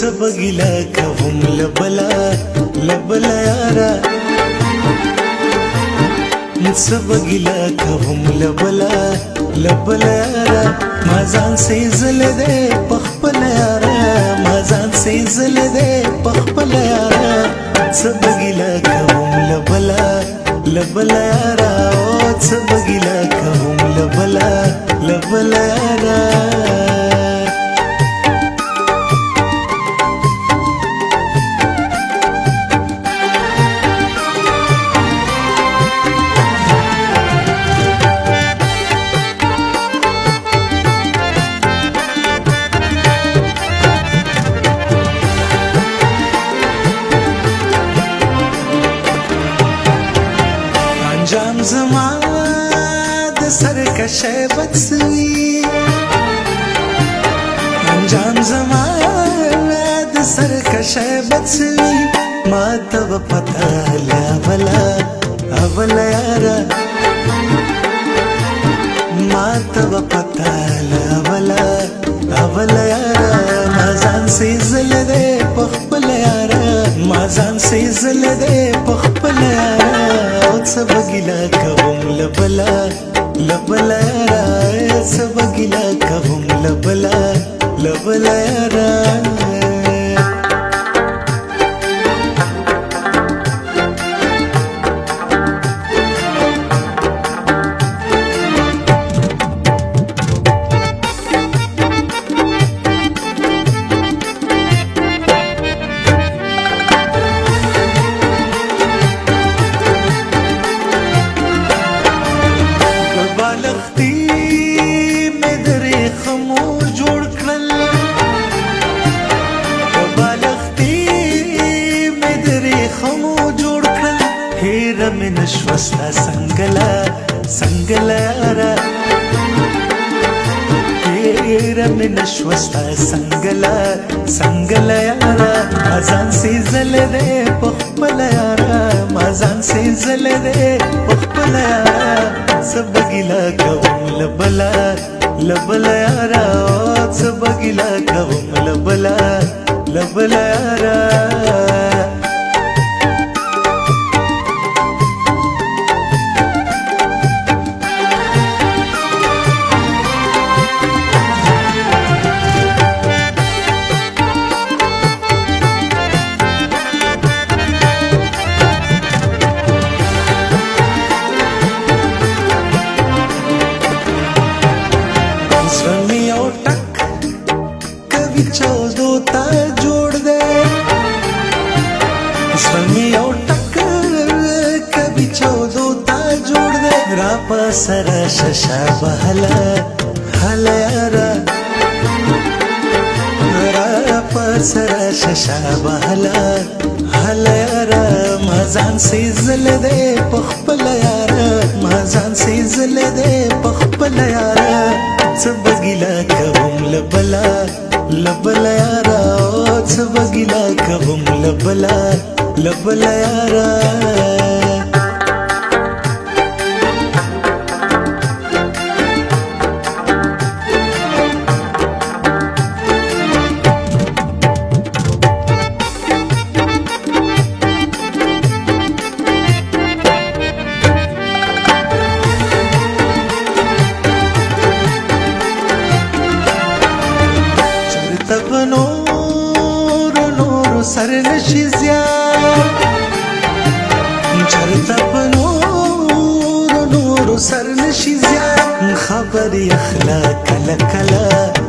بګیلا کوم لبلا یارا بګیلا کوم لبلا یارا ما ځان سي زل دې پخپل یارا ما ځان سي زل دې پخپل یارا بګیلا کوم لبلا یارا او بګیلا کوم لبلا یارا انجام زما د سرکشه بڅوي انجام زما د سرکشه بڅوي ما ته پتا لا اولا یارا ما ته پتا لا اولا یارا ما ځان سي زل دې پخپل یارا ما ځان سي زل دې پخپل یارا بګیلا کوم لبلا یارا بګیلا کوم لبلا یارا من شوستا سنگلا یارا هیرا من شوستا سنگلا یارا مازان سي زل دې پخپل یارا مازان سي زل دې پخپل یارا بګیلا کوم لبلا یارا بګیلا کوم لبلا یارا चौदो ता जोड़ दे स्वमी और टक्कर कभी चौदो ता जोड़ दे रापा सरा शशा बहला यारा रापा सरा शशा बहला यारा मजान से जल दे पखपल यारा मजान से जल दे पखपल यारा बगीला कबूम लबला यारा बगीला कबूम लबला यारा सरनशी चरता नूर सरनशी खबर अखला कला